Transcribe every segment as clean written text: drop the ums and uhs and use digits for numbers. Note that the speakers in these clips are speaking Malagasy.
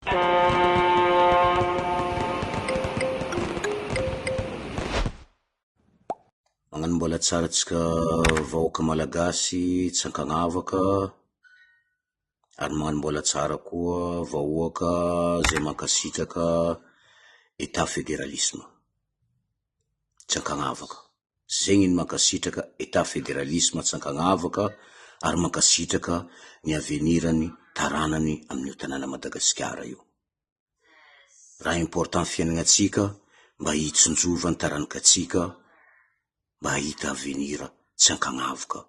Magnano mbola tsara tsika vahoaka malagasy tsy ankagnavaka, ary magnano mbola tsara koa vahoaka zay mankasitraka état fédéralisme. Tsy ankagnavaka. Zegny ny mankasitraka état fédéralisme tsy ankagnavaka, ary mankasitraka ny avenirany taranany amin'io tanàna Madagasikara io. Raha important fiainagnantsika mba hitsinjova ny taranatsika, mba hahita avenira tsy ankagnavaka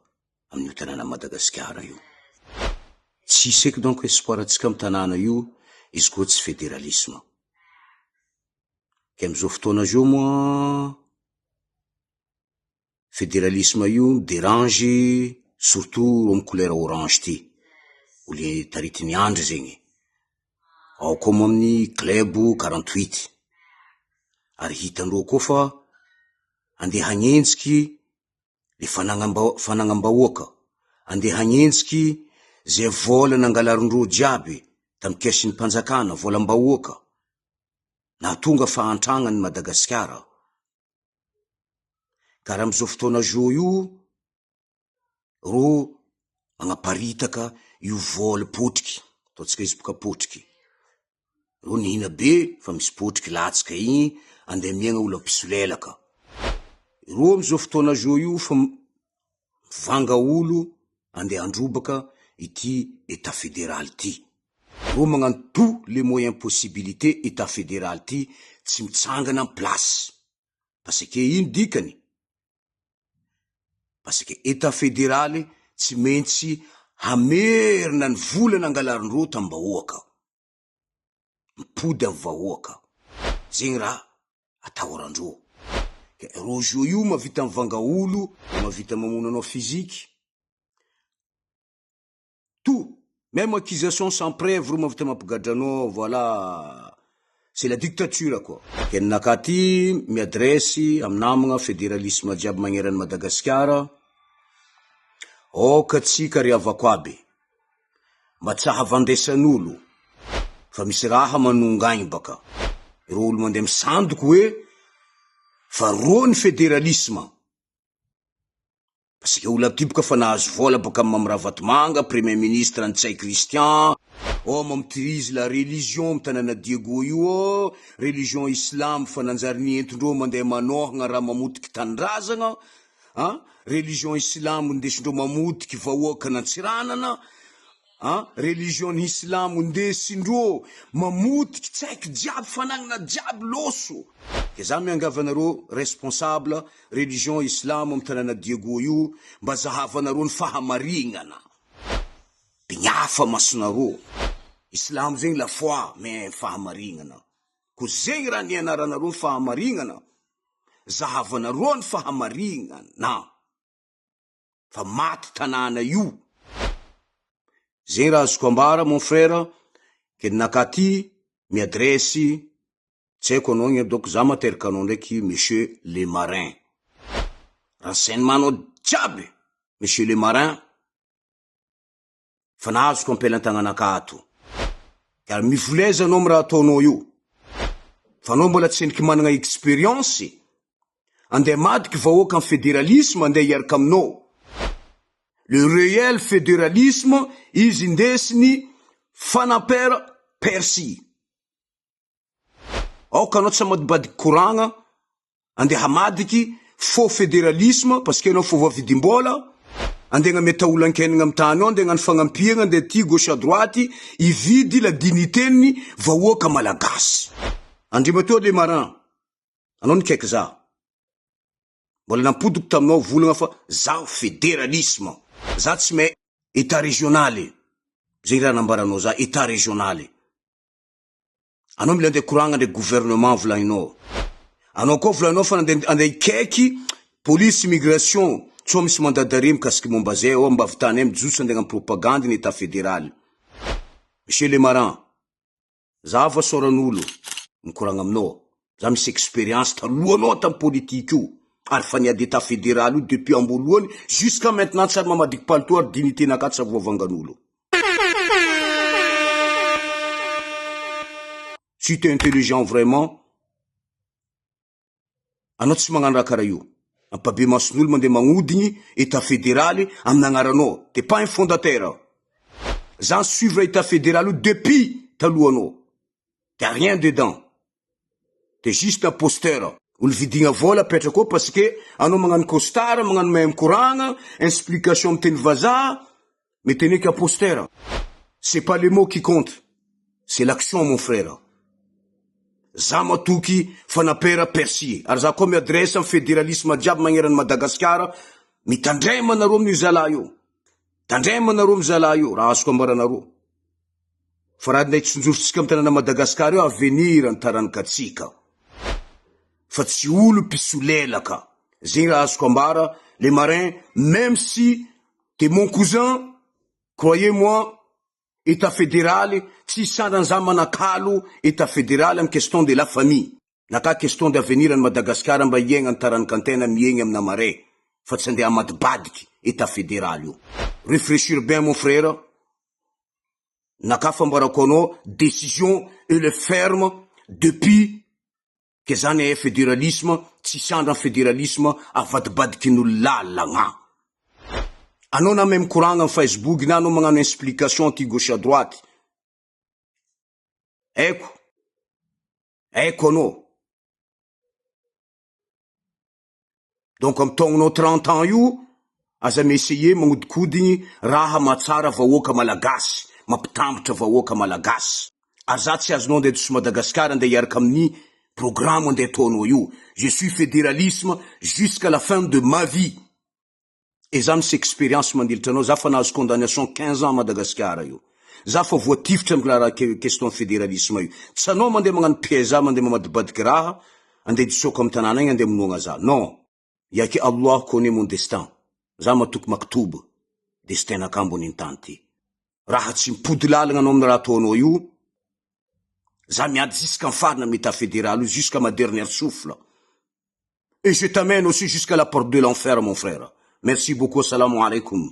amin'io tanàna Madagasikara io. Tsisy eky donc espoir atsika amin'ny tanàna io izy koa tsy fédéralisme. Ke amizao fotoana zao moa, fédéralisme io dérange surtout ro amy couleur orange ty, ho le taritiny andry zegny. Ao koa moa amin'ny club 48, ary hitandreo koa fa andeha hagnenjiky le fanagnam-bahoaka, andeha hagnenjiky zay vola nangalarin-dreo jiaby tamy kesin'ny mpanjakana, volam-bahoaka, nahatonga fa antragnany Madagasikara. Ka raha amizao fotoana zao io, ro magnaparitaka io vola potriky, ataotsika izy boka potriky. Ro nihina be fa misy potriky latsaka igny, andeha miagna olo ampisolelaka. Ro amizao fotoana zao io fa mivanga olo andeha androbaka ity état fédéral ty. Ro magnano tous les moyens possibilités état fédéral ty tsy mitsangana en place. Parce que ino dikany? Parce que état fédéral tsy maintsy hamerina ny vola nangalarin-dreo tamy vahoaka, mipody amy vahoaka. Zegny raha atahoran-dreo. Ro zo io mavita mivanga olo, mavita mamono anao physique, tout, même accusation sans preuve, ro mavita mampigadra anao, voilà. C'est la dictature quoi. Ke ninaka ty miadresy amy namagna fédéralisme jiaby magneran'ny Madagasikara, oka tsika ry havako aby, mba tsy hahavandesan'olo, fa misy raha manongaigny baka. Ro olo mandeha misandoko hoe fa ro ny fédéralisme. Parce que olo aby ty boka fa nahazo vola baka Mamravatomanga, premier ministre Antsay Christian, mamotirizy la religion amy tanàna Diego io, religion islam fa nanjary nientindreo mandeha manohagna raha mamotiky tanindrazagna, religion islam ndesindreo mamotiky vahoaka nantsiranana, religion islam ndesindreo mamotiky tsaiky jiaby fanagnana jiaby loso. Ke za miangavanareo responsable religion islam amy tanàna Diego io, mba zahavanareo ny fahamarinana. Pignafa masonareo. Islam zegny la foi, mais fahamarinana. Ko zegny raha nianaranareo ny fahamarinana, zahavanareo ny fahamarinana. Fa maty tanàna io. Zegny raha azoko ambara mon frère, ke ninaka ty miadresy, tsy haiko anao gny donc za materaka anao ndraiky monsieur le marin. Renseignement jiaby, monsieur le marin, fa nahazoko ampelantagnanaka ato. Ka mivoleza anao amy raha ataonao io. Fa anao mbola tsy hendiky managna expérience, andeha madiky vahoaka amy fédéralisme andeha hiaraka aminao. Le réel fédéralisme, izy ndesiny fanampera Persie. Aoka anao tsy amadibadiky koragna, andeha hamadiky faux fédéralisme, parce que anao faux vavidim-bola, andeha meta olo ankenigna amy tany ao, andeha ngany fagnampiagna, andeha ty gauche à droite, ividy la dignité-ny vahoaka malagasy. Andrimateo le marin, anao nikaiky za. Mbola nampodiko taminao volagna fa zaho fédéralisme. Za tsy may état régional. Zegny raha nambaranao za, état régional. Anao mila andeha koragna ndraiky gouvernement volagninao. Anao koa volagninao fa andeha ikaiky police immigration, tsy misy mandadary mikasiky momba zay, mba vitany mijotso andeha amy propagande ny état fédéral. Monsieur le marin, za va soran'olo mikoragna aminao. Za misy expérience talohanao tamy politique io. Ary fa niady état fédéral io depuis ambolohany jusqu'à maintenant tsy ary mamadiky palito ary dignité naka tsy avoavangan'olo. Si t'es intelligent vraiment, anao tsy magnano raha karaha io. Ampabe mason'olo mandeha magnodigny état fédéral amin'agnaranao. T'es pas un fondateur. Zan suivre état fédéral depuis talohanao. T'as rien dedans. T'es juste un posteur. Olo vidigna vola petraka ao parce que anao magnano costard, magnano mahay mikoragna, explication amin'ny teny vazaha, mais t'es n'est qu'un posteur. C'est pas les mots qui comptent. C'est l'action, mon frère. Za matoky fanapera persi. Ary za koa miadresa amin'ny fédéralisme jiaby magneran'ny Madagasikara, mitandrema anareo amin'io zalahy io. Tandrema anareo amin'ny zalahy io, raha azoko ambaranareo. Fa raha ndray tsonjoritsika amin'ny tanàna Madagasikara io, avenir ny taranatsika. Fa tsy olo mpisolelaka. Zegny raha azoko ambara, les marins, même si t'es mon cousin, croyez-moi, État fédéral, si sandanza manakalo, État fédéral, en question de la famille. Naka question d'avenir en Madagascar, mba iegna ny taranakantena miegna amina mare. Fa tsy andeha amadibadiky, État fédéral io. Réfléchir bien, mon frère. Naka fambarako anao, décision et le ferme depuis que zany e fédéralisme, tsy sandra fédéralisme, avadibadiky n'olo lalagna. Anao na même courant en Facebook, na anao magnano explication anti gauche à droite. Ecco anao. Donc am taognanao 30 ans io, aza essayer magnodikodigny raha matsara vahoaka malagasy, mampitambatra vahoaka malagasy. Ary za tsy azonao andeha toso Madagasikara andeha hiaraka amin'ny programme andeha ataonao io. Je suis fédéralisme jusqu'à la fin de ma vie. Et za misy expérience mandilitra anao, za fa nahazo condamnation 15 ans Madagasikara io. Za fa voatifitra amin'ny raha question fédéralisme io. Tsy anao mandeha magnano piège, mandeha mamadibadiky raha, andeha disoko amin'ny tanàna igny andeha monoagna za. Non. Y'a que Allah connaît mon destin. Za matoky maktoba. Destin nakambony intanty. Raha tsy mipody lalagna anao amin'ny raha ataonao io. Za miady jusqu'à farina amin'ny état fédéral jusqu'à ma dernière souffle. Et je t'amène aussi jusqu'à la porte de l'enfer, mon frère. Merci beaucoup, salam alaikum.